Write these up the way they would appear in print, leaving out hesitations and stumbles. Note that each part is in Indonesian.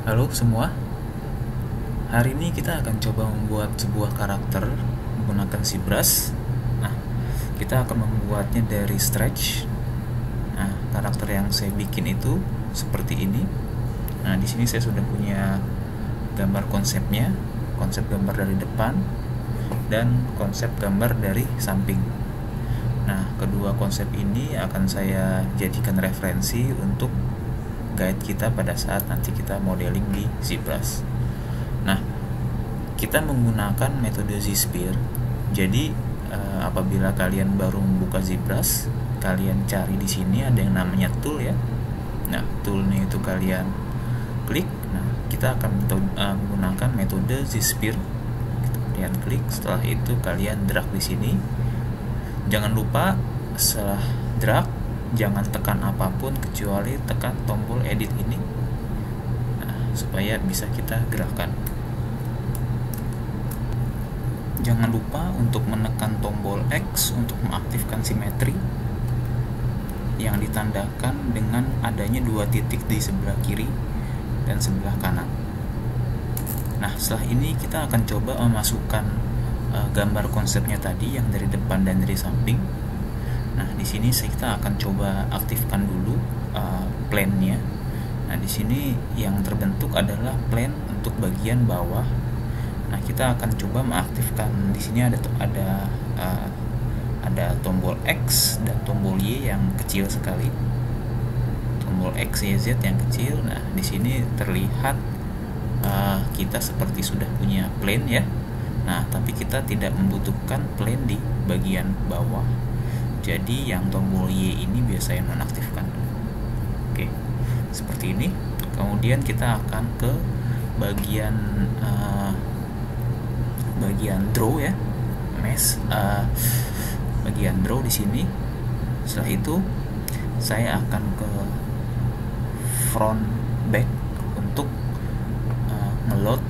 Halo semua, hari ini kita akan coba membuat sebuah karakter menggunakan ZBrush. Nah, kita akan membuatnya dari stretch. Nah, karakter yang saya bikin itu seperti ini. Nah, di sini saya sudah punya gambar konsepnya, konsep gambar dari depan dan konsep gambar dari samping. Nah, kedua konsep ini akan saya jadikan referensi untuk guide kita pada saat nanti kita modeling di ZBrush. Nah, kita menggunakan metode Z-Sphere. Jadi apabila kalian baru membuka ZBrush, kalian cari di sini ada yang namanya tool ya. Nah, toolnya itu kalian klik. Nah, kita akan menggunakan metode Z-Sphere. Kalian klik, setelah itu kalian drag di sini. Jangan lupa setelah drag jangan tekan apapun kecuali tekan tombol edit ini, supaya bisa kita gerakkan. Jangan lupa untuk menekan tombol X untuk mengaktifkan simetri yang ditandakan dengan adanya dua titik di sebelah kiri dan sebelah kanan. Nah, setelah ini kita akan coba memasukkan gambar konsepnya tadi yang dari depan dan dari samping. Nah, di sini kita akan coba aktifkan dulu plane-nya. Nah, di sini yang terbentuk adalah plane untuk bagian bawah. Nah, kita akan coba mengaktifkan di sini ada tombol X dan tombol Y yang kecil sekali. Tombol X, Y, Z yang kecil. Nah, di sini terlihat kita seperti sudah punya plane ya. Nah, tapi kita tidak membutuhkan plane di bagian bawah. Jadi yang tombol Y ini biasanya nonaktifkan. Oke, seperti ini. Kemudian kita akan ke bagian draw ya, bagian draw di sini. Setelah itu saya akan ke front back untuk ngeload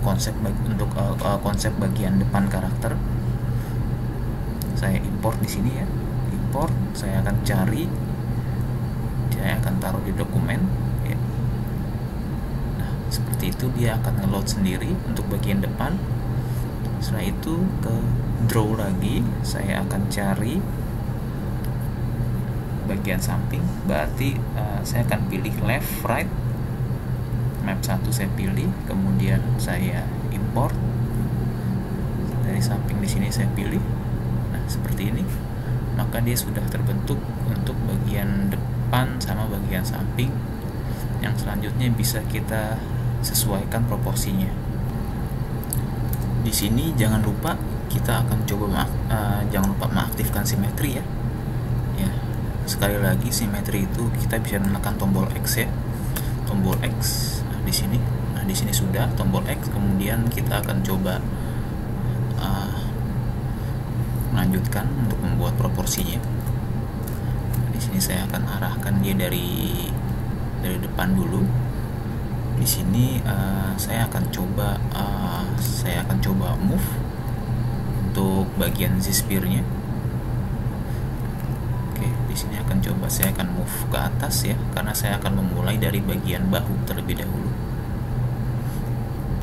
konsep bagian depan karakter. Saya import di sini ya, import. Saya akan cari, saya akan taruh di dokumen ya. Nah, seperti itu dia akan ngeload sendiri untuk bagian depan. Setelah itu ke draw lagi, saya akan cari bagian samping. Berarti saya akan pilih left, right, map 1 saya pilih, kemudian saya import dari samping. Di sini saya pilih. Seperti ini, maka dia sudah terbentuk untuk bagian depan sama bagian samping. Yang selanjutnya bisa kita sesuaikan proporsinya. Di sini jangan lupa kita akan coba jangan lupa mengaktifkan simetri ya. Ya, sekali lagi simetri itu kita bisa menekan tombol X ya, tombol X. Nah, di sini, sudah tombol X. Kemudian kita akan coba melanjutkan untuk membuat proporsinya. Di sini saya akan arahkan dia dari depan dulu. Di sini saya akan coba move untuk bagian Z-Sphere-nya. Oke, di sini saya akan move ke atas ya, karena saya akan memulai dari bagian bahu terlebih dahulu.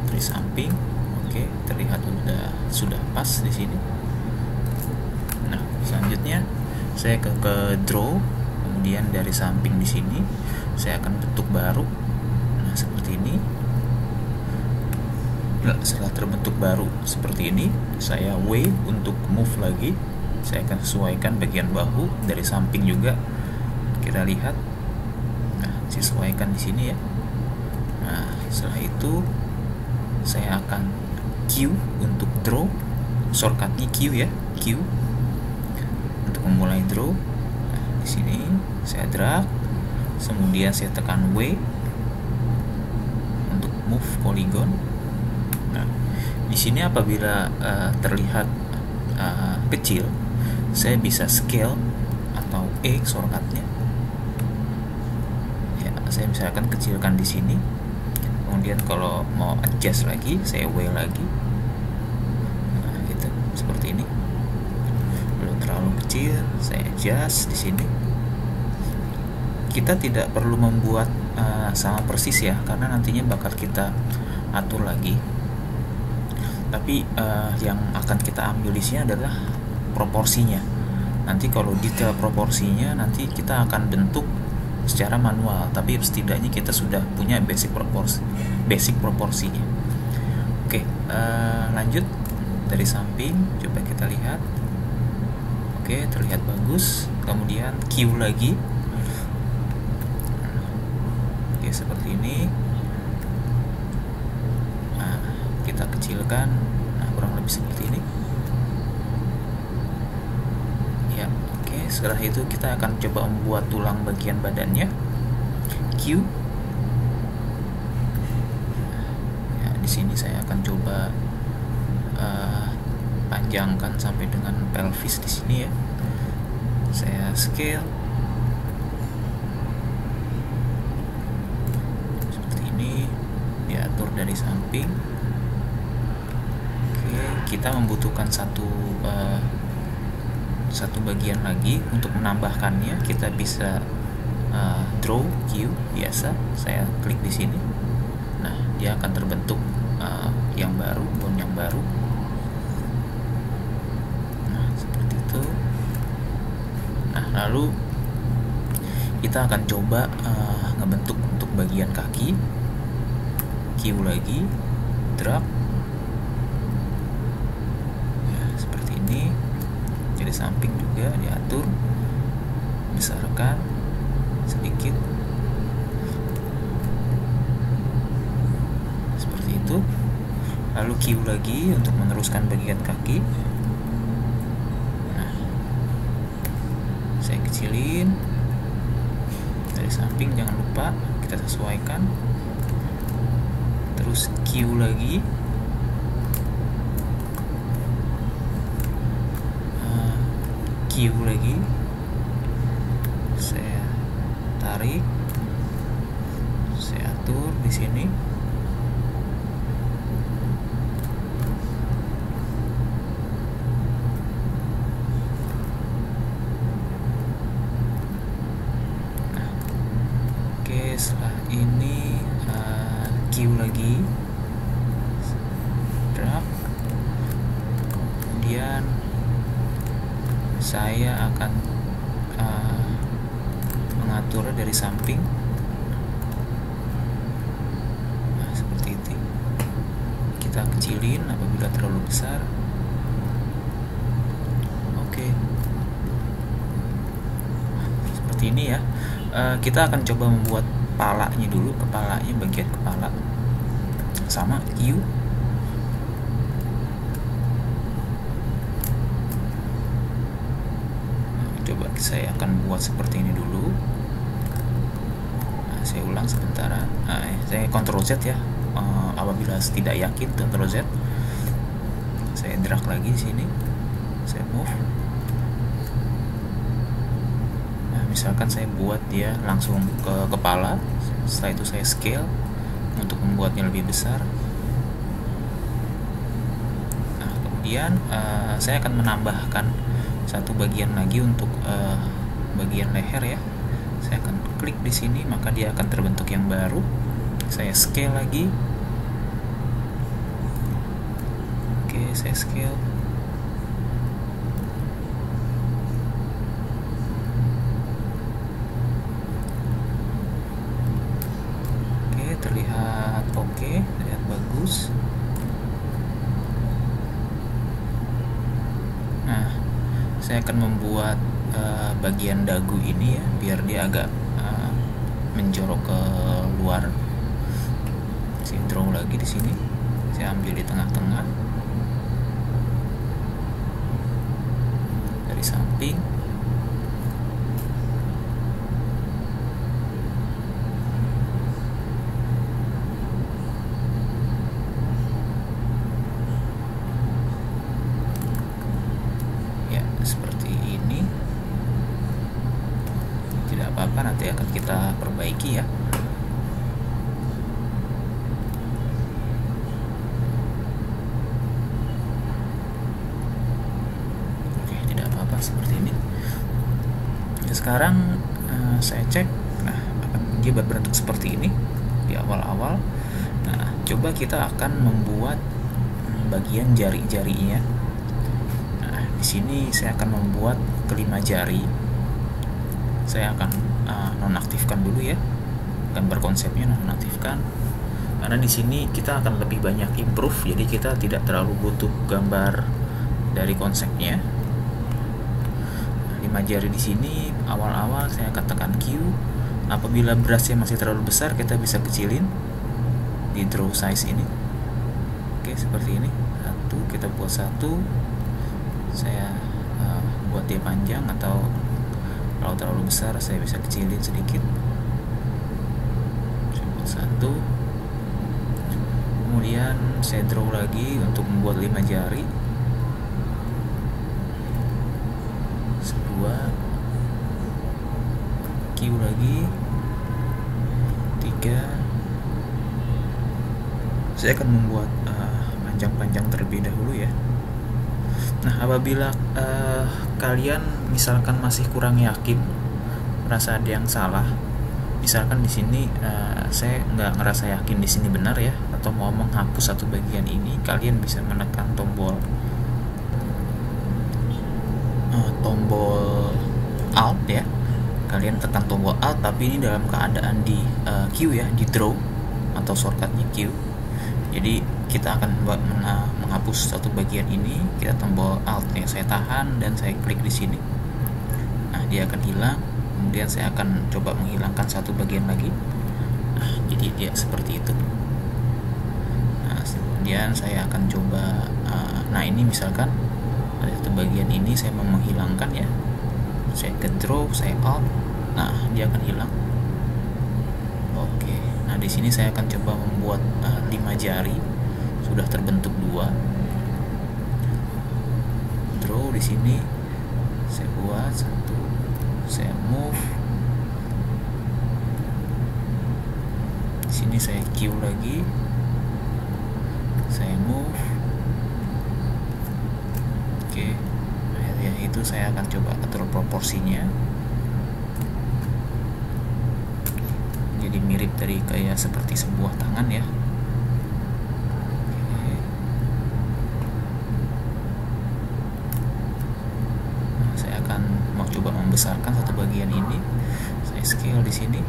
Dari samping, oke, terlihat sudah pas di sini. Nah, selanjutnya saya ke draw, kemudian dari samping di sini saya akan bentuk baru. Nah, seperti ini. Nah, setelah terbentuk baru seperti ini, saya W untuk move lagi. Saya akan sesuaikan bagian bahu dari samping juga. Kita lihat. Nah, sesuaikan di sini ya. Nah, setelah itu saya akan Q untuk draw. Shortcutnya Q ya, Q. Memulai draw. Nah, di sini saya drag, kemudian saya tekan W untuk move polygon. Nah, di sini apabila terlihat kecil, saya bisa scale atau E shortcutnya. Ya, saya misalkan kecilkan di sini. Kemudian kalau mau adjust lagi, saya W lagi. Nah, gitu, seperti ini. Terlalu kecil, saya adjust di sini. Kita tidak perlu membuat sama persis ya, karena nantinya bakal kita atur lagi. Tapi yang akan kita ambil di sini adalah proporsinya. Nanti kalau detail proporsinya nanti kita akan bentuk secara manual, tapi setidaknya kita sudah punya basic proporsinya. Oke, lanjut dari samping, coba kita lihat. Oke, terlihat bagus. Kemudian Q lagi. Oke, seperti ini. Nah, kita kecilkan. Nah, kurang lebih seperti ini. Ya, oke. Setelah itu kita akan coba membuat tulang bagian badannya. Q. Ya, di sini saya akan coba panjangkan sampai dengan pelvis di sini ya. Saya scale seperti ini, diatur dari samping. Oke, kita membutuhkan satu bagian lagi. Untuk menambahkannya kita bisa draw Q biasa. Saya klik di sini. Nah, dia akan terbentuk yang baru, bone yang baru. Lalu kita akan coba ngebentuk untuk bagian kaki. Q lagi, drag ya, seperti ini. Jadi samping juga diatur, besarkan sedikit seperti itu. Lalu Q lagi untuk meneruskan bagian kaki. Saya kecilin dari samping, jangan lupa kita sesuaikan. Terus Q lagi, Q lagi, saya tarik, saya atur di sini. Setelah ini Q lagi, drag. Kemudian saya akan mengatur dari samping. Nah, seperti itu. Kita kecilin apabila terlalu besar. Oke, seperti ini ya. Kita akan coba membuat kepalanya dulu, bagian kepala sama Q. Coba saya akan buat seperti ini dulu. Nah, saya ulang sebentar. Saya Ctrl Z ya. Apabila tidak yakin, Ctrl Z. Saya drag lagi di sini. Saya move. Misalkan saya buat dia langsung ke kepala, setelah itu saya scale untuk membuatnya lebih besar. Nah, kemudian saya akan menambahkan satu bagian lagi untuk bagian leher ya. Saya akan klik di sini, maka dia akan terbentuk yang baru. Saya scale lagi. Oke, saya scale. Terlihat oke, terlihat bagus. Nah, saya akan membuat bagian dagu ini ya, biar dia agak menjorok ke luar. Saya draw lagi di sini. Saya ambil di tengah-tengah dari samping. Seperti ini. Tidak apa-apa, nanti akan kita perbaiki ya. Oke, tidak apa-apa seperti ini. Sekarang saya cek. Nah, dia berbentuk seperti ini di awal-awal. Nah, coba kita akan membuat bagian jari-jarinya. Nah, di sini saya akan membuat kelima jari. Saya akan nonaktifkan dulu ya, gambar konsepnya nonaktifkan, karena di sini kita akan lebih banyak improve, jadi kita tidak terlalu butuh gambar dari konsepnya. 5 jari di sini awal-awal saya akan tekan Q. Apabila brushnya masih terlalu besar, kita bisa kecilin di draw size ini. Oke, seperti ini. Kita buat 1. Saya buat dia panjang, atau kalau terlalu besar saya bisa kecilin sedikit. Saya buat 1. Kemudian saya draw lagi untuk membuat 5 jari. 2, Q lagi, 3. Saya akan membuat panjang-panjang terlebih dahulu ya. Nah, apabila kalian misalkan masih kurang yakin, merasa ada yang salah, misalkan di sini saya nggak ngerasa yakin di sini benar ya, atau mau menghapus satu bagian ini, kalian bisa menekan tombol Alt ya. Kalian tekan tombol Alt, tapi ini dalam keadaan di Q ya, di draw atau shortcutnya Q. Jadi kita akan menghapus satu bagian ini, kita tombol Alt ya, saya tahan dan saya klik di sini. Nah, dia akan hilang. Kemudian saya akan coba menghilangkan satu bagian lagi. Nah, jadi dia seperti itu. Nah, kemudian saya akan coba nah ini misalkan ada satu bagian ini saya mau menghilangkan ya, saya ke draw, saya Alt, nah dia akan hilang. Oke, nah di sini saya akan coba membuat 5 jari, sudah terbentuk 2. Draw di sini saya buat 1, saya move, di sini saya Q lagi, saya move. Oke, ya itu saya akan coba atur proporsinya jadi mirip dari kayak seperti sebuah tangan ya. Oke. Nah, saya akan mau coba membesarkan satu bagian ini, saya scale di sini.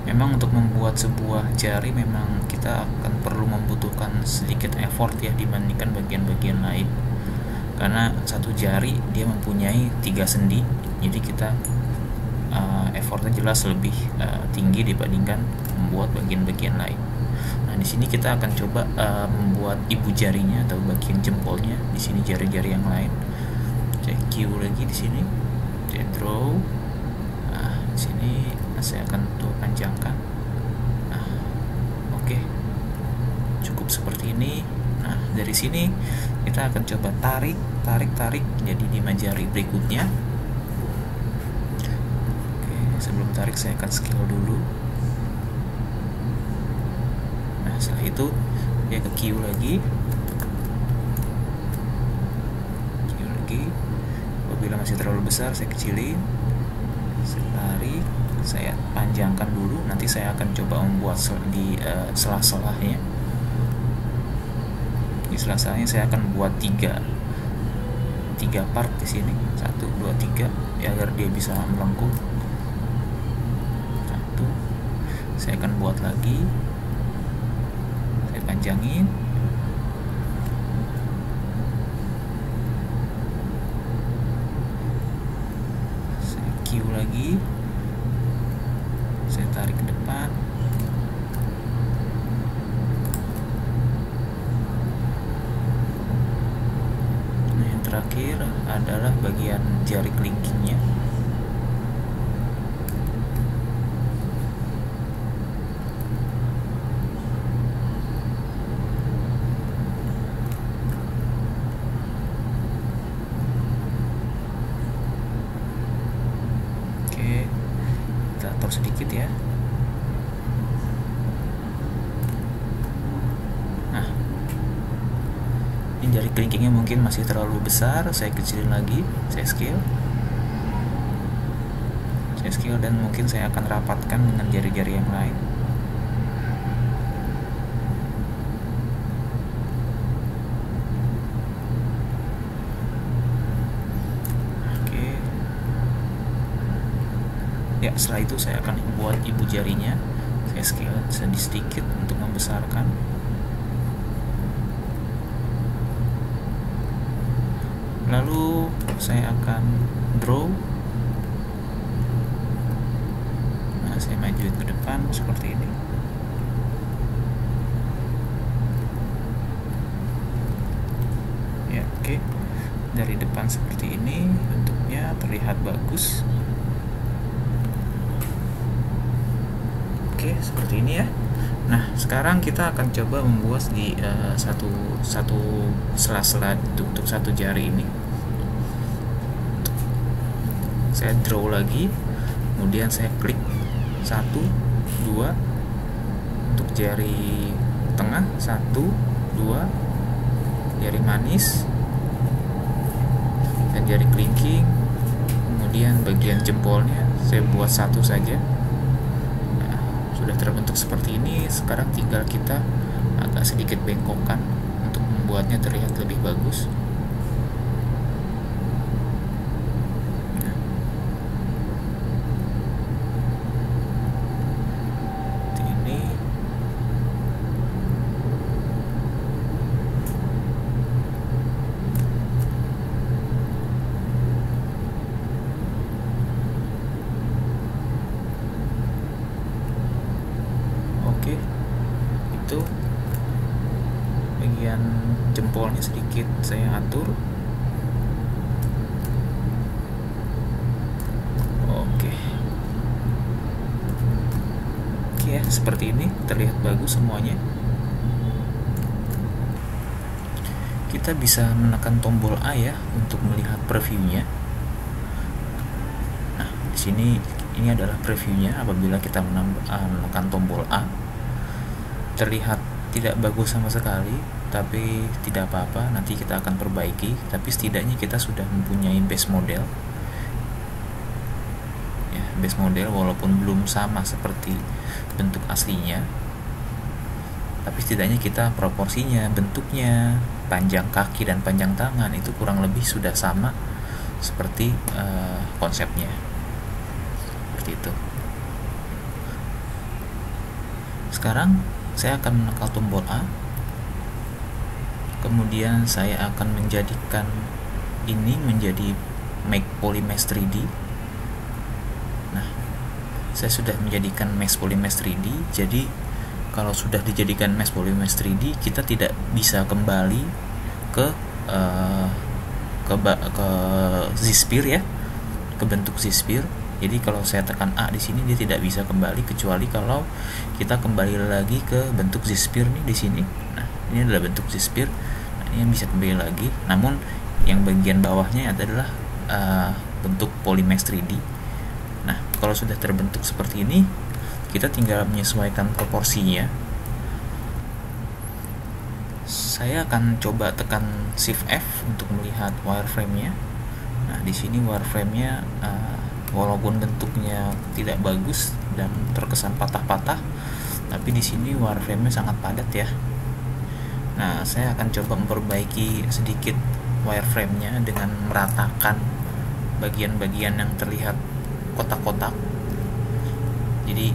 Memang untuk membuat sebuah jari memang kita akan perlu membutuhkan sedikit effort ya dibandingkan bagian-bagian lain, karena satu jari dia mempunyai 3 sendi, jadi kita effortnya jelas lebih tinggi dibandingkan membuat bagian-bagian lain. Nah, di sini kita akan coba membuat ibu jarinya atau bagian jempolnya. Di sini jari-jari yang lain. Saya Q lagi di sini, saya draw. Nah, di sini saya akan panjangkan. Nah, oke, cukup seperti ini. Nah, dari sini kita akan coba tarik jadi 5 jari berikutnya. Oke, sebelum tarik saya akan scale dulu. Nah, setelah itu dia ke Q lagi. Apabila masih terlalu besar saya kecilin, saya tarik, saya panjangkan dulu, nanti saya akan coba membuat di sela-selahnya. Di sela-selahnya saya akan buat 3 part di sini, 1, 2, 3 ya, agar dia bisa melengkung. 1, saya akan buat lagi, saya panjangin. Saya Q lagi, saya tarik ke depan. Nah, yang terakhir adalah bagian jari kelingkingnya. Oke, kita atur sedikit ya. Nah, jari kelingkingnya mungkin masih terlalu besar, saya kecilin lagi, saya scale dan mungkin saya akan rapatkan dengan jari-jari yang lain. Oke. Ya, setelah itu saya akan buat ibu jarinya, saya scale sedikit untuk membesarkan. Lalu saya akan draw. Nah, saya majuin ke depan seperti ini. Ya, oke. Dari depan seperti ini, bentuknya terlihat bagus. Oke, seperti ini ya. Nah, sekarang kita akan coba membuat di satu sela-sela untuk satu jari ini. Saya draw lagi, kemudian saya klik 1, 2 untuk jari tengah, 1, 2 jari manis dan jari kelingking, kemudian bagian jempolnya saya buat satu saja. Nah, sudah terbentuk seperti ini. Sekarang tinggal kita agak sedikit bengkokkan untuk membuatnya terlihat lebih bagus. Itu bagian jempolnya sedikit saya atur. Oke ya, seperti ini terlihat bagus semuanya. Kita bisa menekan tombol A ya untuk melihat previewnya. Nah, di sini ini adalah previewnya. Apabila kita menekan tombol A, terlihat tidak bagus sama sekali, tapi tidak apa-apa, nanti kita akan perbaiki. Tapi setidaknya kita sudah mempunyai base model ya, base model walaupun belum sama seperti bentuk aslinya, tapi setidaknya kita proporsinya, bentuknya, panjang kaki dan panjang tangan itu kurang lebih sudah sama seperti konsepnya, seperti itu. Sekarang saya akan menekan tombol A, kemudian saya akan menjadikan ini menjadi Make Polymesh 3D. Nah, saya sudah menjadikan Mesh Polymesh 3D. Jadi kalau sudah dijadikan Mesh Polymesh 3D, kita tidak bisa kembali ke Z-sphere ya, ke bentuk Z-sphere. Jadi kalau saya tekan A di sini dia tidak bisa kembali, kecuali kalau kita kembali lagi ke bentuk Z-sphere nih di sini. Nah, ini adalah bentuk Z-sphere. Nah, ini yang bisa kembali lagi. Namun yang bagian bawahnya adalah bentuk Polymesh 3D. Nah, kalau sudah terbentuk seperti ini, kita tinggal menyesuaikan proporsinya. Saya akan coba tekan Shift F untuk melihat wireframe-nya. Nah, di sini wireframe-nya walaupun bentuknya tidak bagus dan terkesan patah-patah, tapi di sini wireframe-nya sangat padat ya. Nah, saya akan coba memperbaiki sedikit wireframe-nya dengan meratakan bagian-bagian yang terlihat kotak-kotak. Jadi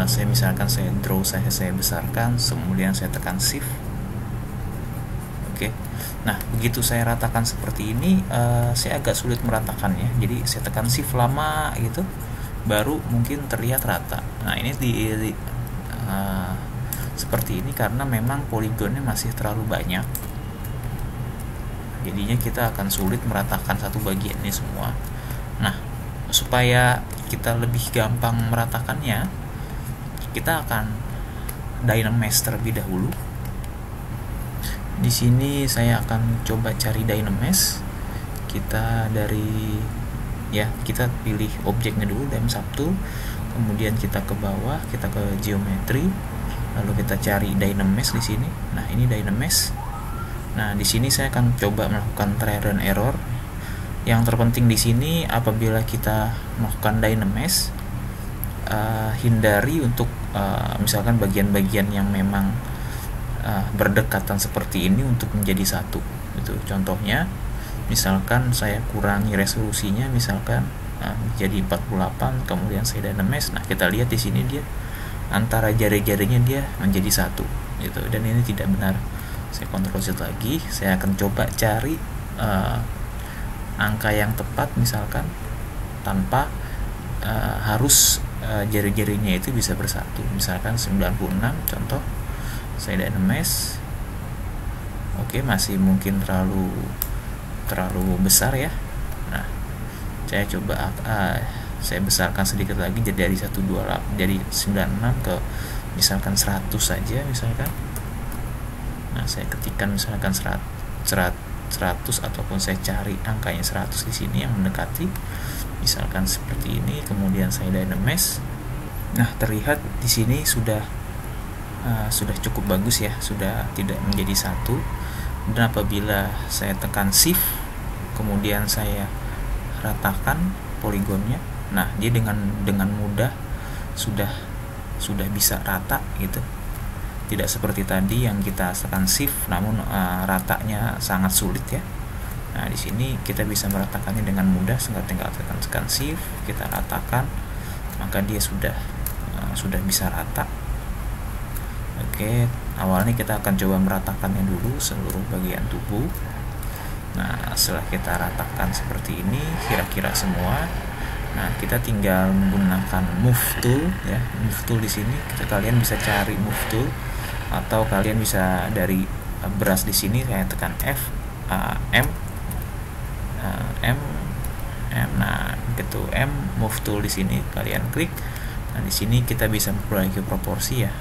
saya misalkan saya draw, saya besarkan, kemudian saya tekan Shift. Oke. Nah, begitu saya ratakan seperti ini, saya agak sulit meratakannya. Jadi saya tekan Shift lama gitu, baru mungkin terlihat rata. Nah, ini seperti ini karena memang poligonnya masih terlalu banyak. Jadinya kita akan sulit meratakan satu bagian ini semua. Nah, supaya kita lebih gampang meratakannya, kita akan Dynamesh terlebih dahulu. Di sini saya akan coba cari Dynamesh. Kita kita pilih objeknya dulu, Dynam Tool, kemudian kita ke bawah, kita ke Geometry, lalu kita cari Dynamesh di sini. Nah, ini Dynamesh. Nah, di sini saya akan coba melakukan trial and error. Yang terpenting di sini apabila kita melakukan dynamize, hindari untuk misalkan bagian-bagian yang memang berdekatan seperti ini untuk menjadi satu. Itu contohnya, misalkan saya kurangi resolusinya, misalkan jadi 48, kemudian saya dynamize. Nah, kita lihat di sini dia antara jari-jarinya dia menjadi satu, gitu. Dan ini tidak benar. Saya Ctrl Z lagi, saya akan coba cari angka yang tepat, misalkan tanpa harus jari-jarinya itu bisa bersatu, misalkan 96 contoh. Saya dynamize. Oke, masih mungkin terlalu besar ya. Nah, saya coba saya besarkan sedikit lagi, jadi dari 128 jadi 96 ke misalkan 100 saja misalkan. Nah, saya ketikkan misalkan 100 ataupun saya cari angkanya 100 di sini yang mendekati, misalkan seperti ini, kemudian saya dynamize. Nah, terlihat di sini sudah cukup bagus ya, sudah tidak menjadi satu. Dan apabila saya tekan shift kemudian saya ratakan poligonnya, nah dia dengan mudah sudah bisa rata gitu. Tidak seperti tadi yang kita tekan shift namun ratanya sangat sulit ya. Nah, di sini kita bisa meratakannya dengan mudah, tinggal tekan shift, kita ratakan, maka dia sudah bisa rata. Oke, awalnya kita akan coba meratakannya dulu seluruh bagian tubuh. Nah, setelah kita ratakan seperti ini kira-kira semua, nah kita tinggal menggunakan move tool ya. Move tool di sini kalian bisa cari move tool, atau kalian bisa dari brush di sini saya tekan F, M, nah gitu, M, move tool di sini kalian klik. Nah, di sini kita bisa memperbaiki proporsi ya.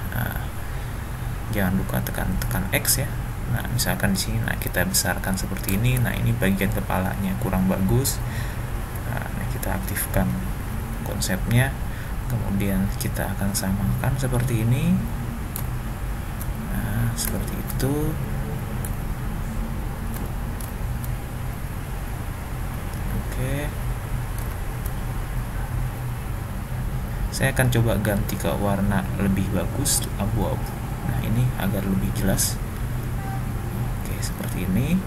Jangan lupa tekan X ya. Nah, misalkan di sini, nah kita besarkan seperti ini. Nah, ini bagian kepalanya kurang bagus. Nah, kita aktifkan konsepnya, kemudian kita akan samakan seperti ini. Nah, seperti itu. Oke. Saya akan coba ganti ke warna lebih bagus, abu-abu. Nah, ini agar lebih jelas. Oke, seperti ini.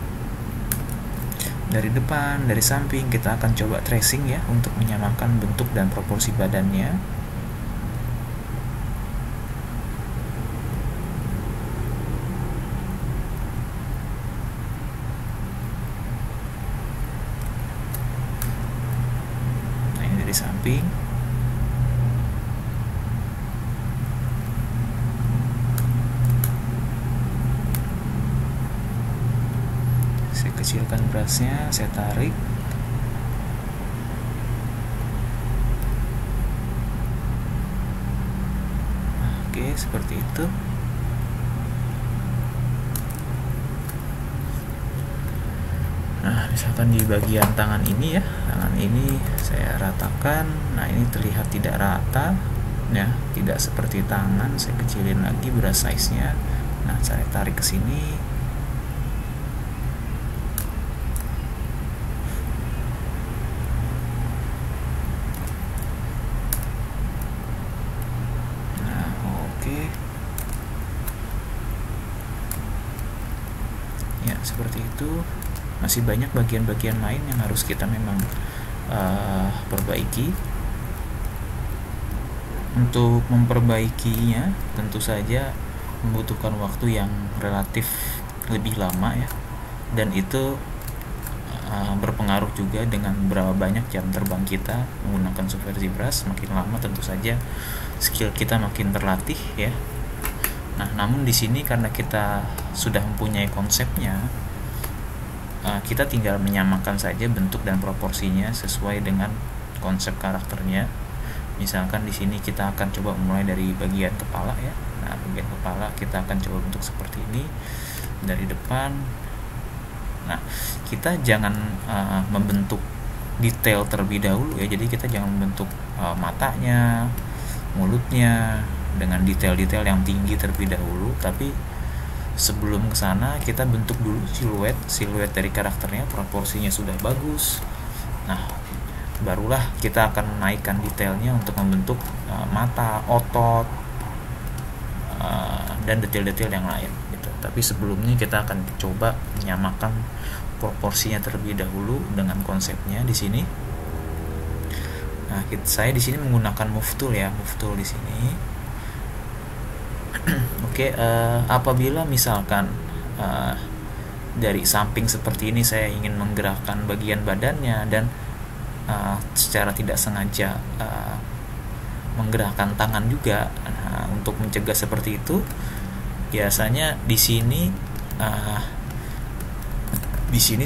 Dari depan, dari samping kita akan coba tracing ya untuk menyamakan bentuk dan proporsi badannya. Nah, ini dari samping. Saya kecilkan brushnya, saya tarik. Oke, seperti itu. Nah, misalkan di bagian tangan ini ya, tangan ini saya ratakan. Nah, ini terlihat tidak rata ya, tidak seperti tangan. Saya kecilin lagi brush size-nya. Nah, saya tarik ke sini. Ya, seperti itu. Masih banyak bagian-bagian lain yang harus kita memang perbaiki. Untuk memperbaikinya tentu saja membutuhkan waktu yang relatif lebih lama ya, dan itu berpengaruh juga dengan berapa banyak jam terbang kita menggunakan software ZBrush. Makin lama tentu saja skill kita makin terlatih ya. Nah, namun di sini karena kita sudah mempunyai konsepnya, kita tinggal menyamakan saja bentuk dan proporsinya sesuai dengan konsep karakternya. Misalkan di sini kita akan coba mulai dari bagian kepala ya. Nah, bagian kepala kita akan coba bentuk seperti ini dari depan. Nah, kita jangan membentuk detail terlebih dahulu ya. Jadi kita jangan membentuk matanya, mulutnya dengan detail-detail yang tinggi terlebih dahulu, tapi sebelum ke sana kita bentuk dulu siluet dari karakternya, proporsinya sudah bagus. Nah, barulah kita akan naikkan detailnya untuk membentuk mata, otot, dan detail-detail yang lain gitu. Tapi sebelumnya kita akan coba menyamakan proporsinya terlebih dahulu dengan konsepnya di sini. Nah, saya di sini menggunakan move tool ya, move tool di sini. Oke, apabila misalkan dari samping seperti ini saya ingin menggerakkan bagian badannya dan secara tidak sengaja menggerakkan tangan juga, untuk mencegah seperti itu, biasanya di sini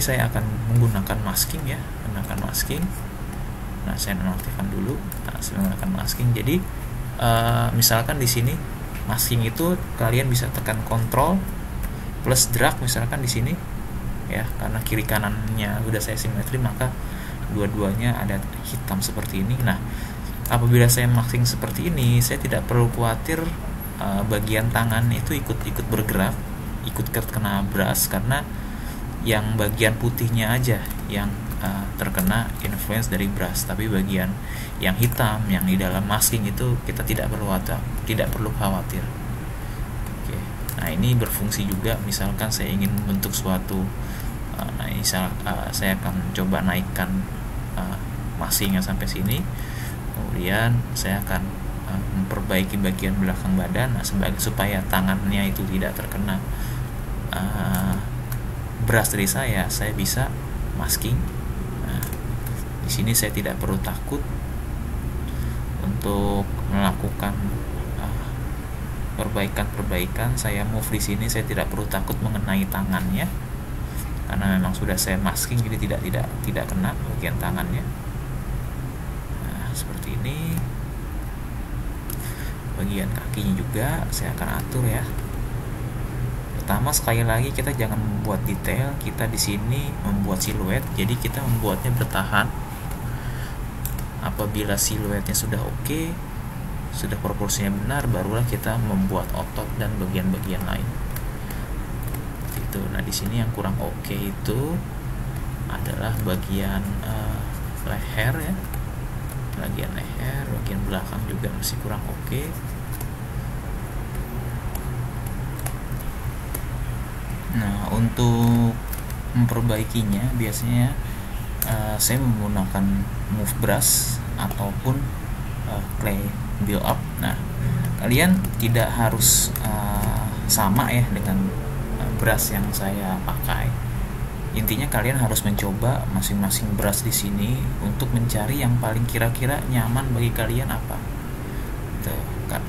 saya akan menggunakan masking ya, menggunakan masking. Nah, saya nonaktifkan dulu. Nah, saya menggunakan masking. Jadi misalkan di sini masking itu kalian bisa tekan Ctrl plus drag misalkan di sini ya, karena kiri kanannya udah saya simetri maka dua-duanya ada hitam seperti ini. Nah, apabila saya masking seperti ini, saya tidak perlu khawatir bagian tangan itu ikut bergerak, ikut kena brush, karena yang bagian putihnya aja yang terkena influence dari brush, tapi bagian yang hitam yang di dalam masking itu kita tidak perlu khawatir. Oke. Nah, ini berfungsi juga misalkan saya ingin membentuk suatu saya akan coba naikkan maskingnya sampai sini, kemudian saya akan memperbaiki bagian belakang badan supaya tangannya itu tidak terkena brush dari saya bisa masking. Nah, di sini saya tidak perlu takut untuk melakukan perbaikan. Saya move di sini, saya tidak perlu takut mengenai tangannya karena memang sudah saya masking, jadi tidak kena bagian tangannya. Nah, seperti ini. Bagian kakinya juga saya akan atur ya. Pertama, sekali lagi kita jangan membuat detail, kita di sini membuat siluet, jadi kita membuatnya bertahan. Apabila siluetnya sudah oke, sudah proporsinya benar, barulah kita membuat otot dan bagian-bagian lain. Itu. Nah, di sini yang kurang oke itu adalah bagian leher ya, bagian leher, bagian belakang juga masih kurang oke. Nah, untuk memperbaikinya biasanya saya menggunakan move brush ataupun clay build up. Nah, kalian tidak harus sama ya dengan brush yang saya pakai. Intinya kalian harus mencoba masing-masing brush di sini untuk mencari yang paling kira-kira nyaman bagi kalian apa.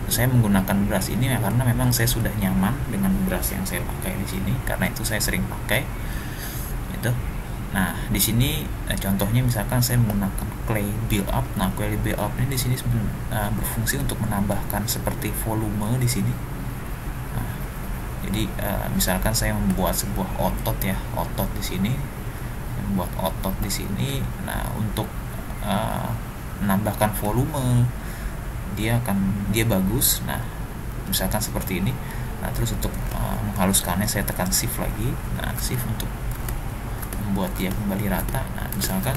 Saya menggunakan brush ini ya, karena memang saya sudah nyaman dengan brush yang saya pakai di sini, karena itu saya sering pakai itu. Nah, di sini contohnya misalkan saya menggunakan clay build up. Nah, clay build up ini di sini berfungsi untuk menambahkan seperti volume di sini. Nah, jadi misalkan saya membuat sebuah otot ya, otot di sini, membuat otot di sini. Nah, untuk menambahkan volume dia bagus. Nah, misalkan seperti ini. Nah, terus untuk menghaluskannya saya tekan shift lagi. Nah, shift untuk membuat dia kembali rata. Nah, misalkan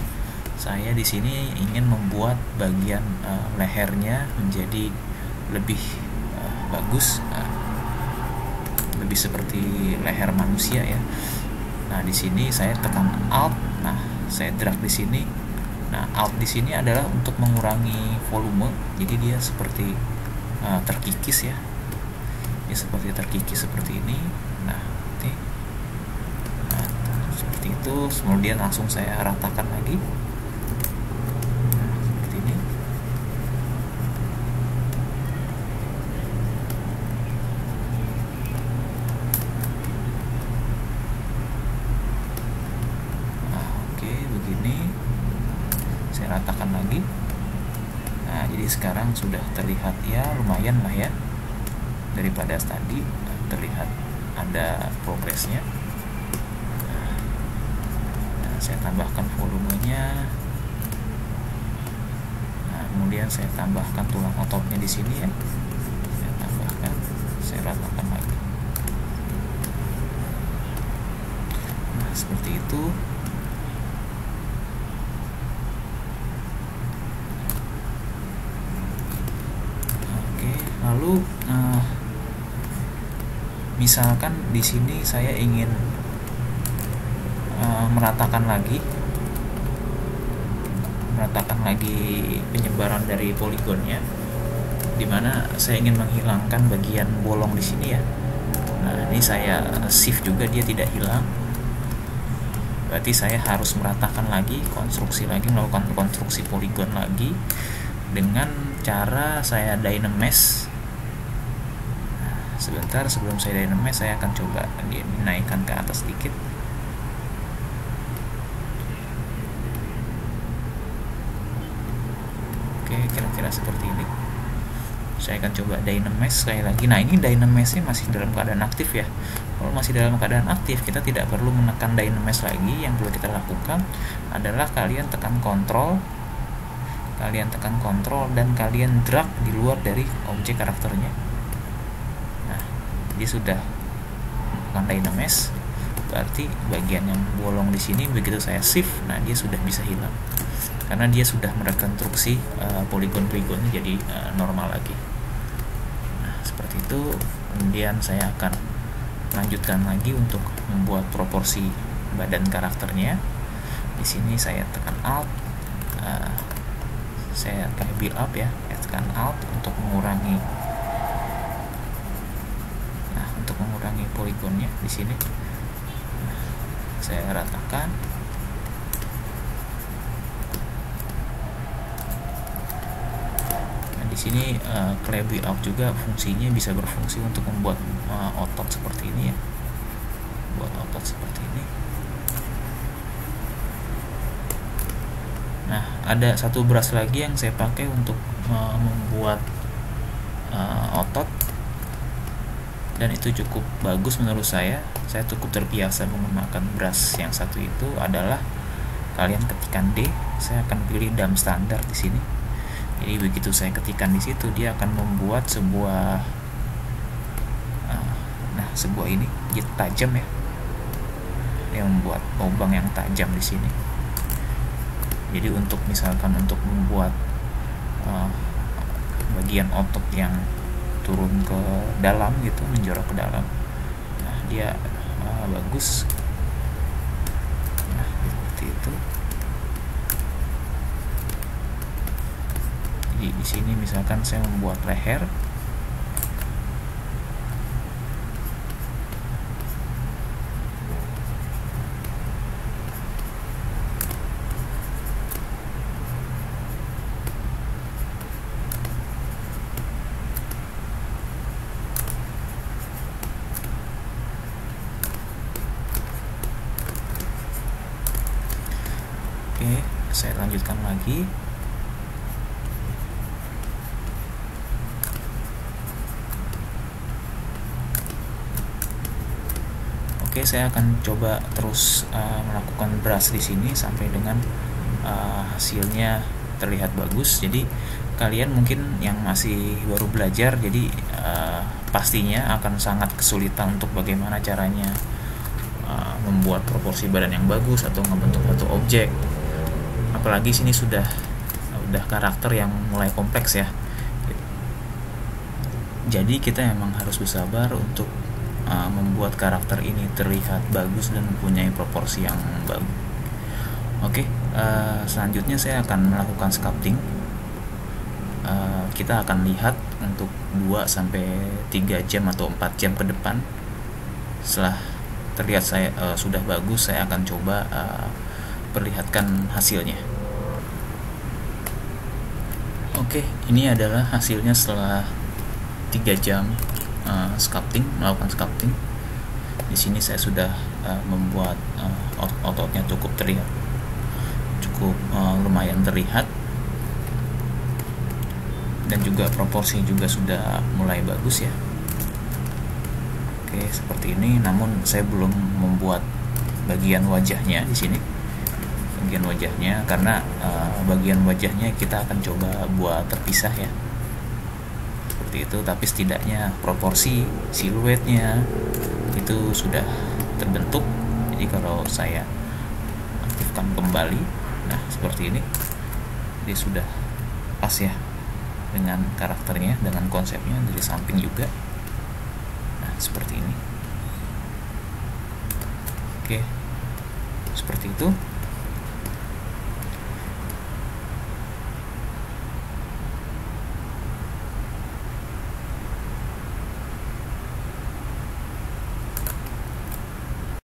saya di sini ingin membuat bagian lehernya menjadi lebih bagus, lebih seperti leher manusia ya. Nah, di sini saya tekan Alt. Nah, saya drag di sini. Nah, Alt di sini adalah untuk mengurangi volume, jadi dia seperti terkikis ya. Dia seperti terkikis seperti ini. Nah, seperti itu. Kemudian langsung saya ratakan lagi. Nah, seperti ini. Nah, oke, begini. Saya ratakan lagi. Nah, jadi sekarang sudah terlihat ya, lumayan lah ya, daripada tadi terlihat ada progresnya. Nah, saya tambahkan volumenya. Nah, kemudian saya tambahkan tulang ototnya di sini ya. Saya tambahkan, saya ratakan lagi. seperti itu. Oke, lalu misalkan di sini saya ingin meratakan lagi penyebaran dari poligonnya, dimana saya ingin menghilangkan bagian bolong di sini ya. Nah, ini saya shift juga, dia tidak hilang. Berarti saya harus meratakan lagi, melakukan konstruksi poligon lagi dengan cara saya dynamesh. Nah, sebentar sebelum saya dynamesh, saya akan coba dinaikkan ke atas sedikit. Oke, kira-kira seperti ini. Saya akan coba dynamesh sekali lagi. Nah, ini dynameshnya masih dalam keadaan aktif ya. Kalau masih dalam keadaan aktif, kita tidak perlu menekan dynamesh lagi. Yang perlu kita lakukan adalah kalian tekan kontrol dan kalian drag di luar dari objek karakternya. Nah, dia sudah melakukan dynamesh. Berarti bagian yang bolong di sini begitu saya shift, nah dia sudah bisa hilang. Karena dia sudah merekonstruksi poligon-poligonnya jadi normal lagi. Nah, seperti itu. Kemudian saya akan lanjutkan lagi untuk membuat proporsi badan karakternya. Di sini saya tekan Alt, saya kayak build up ya, tekan Alt untuk mengurangi, poligonnya di sini. Nah, saya ratakan. Di sini clay build up juga fungsinya bisa berfungsi untuk membuat otot seperti ini ya, Nah, ada satu brush lagi yang saya pakai untuk membuat otot, dan itu cukup bagus menurut saya. Saya cukup terbiasa menggunakan brush yang satu itu. Adalah kalian ketikkan D, saya akan pilih dam standar di sini. Jadi begitu saya ketikkan di situ, dia akan membuat sebuah ini tajam ya. Dia membuat lubang yang tajam di sini. Jadi untuk membuat bagian otot yang turun ke dalam gitu, menjorok ke dalam, nah dia bagus. Nah, seperti itu. Jadi di sini misalkan saya membuat leher, oke, saya lanjutkan lagi. Oke, saya akan coba terus melakukan brush di sini sampai dengan hasilnya terlihat bagus. Jadi kalian mungkin yang masih baru belajar, jadi pastinya akan sangat kesulitan untuk bagaimana caranya membuat proporsi badan yang bagus atau membentuk satu objek. Apalagi sini sudah karakter yang mulai kompleks ya. Jadi kita memang harus bersabar untuk membuat karakter ini terlihat bagus dan mempunyai proporsi yang bagus. Oke, selanjutnya saya akan melakukan sculpting. Kita akan lihat untuk 2-3 jam atau 4 jam ke depan. Setelah terlihat sudah bagus, saya akan coba perlihatkan hasilnya. Oke, ini adalah hasilnya setelah 3 jam melakukan sculpting. Di sini saya sudah membuat ototnya cukup lumayan terlihat, dan juga proporsi juga sudah mulai bagus ya. Oke, seperti ini. Namun saya belum membuat bagian wajahnya di sini. Karena bagian wajahnya kita akan coba buat terpisah ya. Itu, tapi setidaknya proporsi siluetnya itu sudah terbentuk Jadi kalau saya aktifkan kembali, nah seperti ini, dia sudah pas ya dengan karakternya, dengan konsepnya dari samping juga. Nah seperti ini. Oke, seperti itu.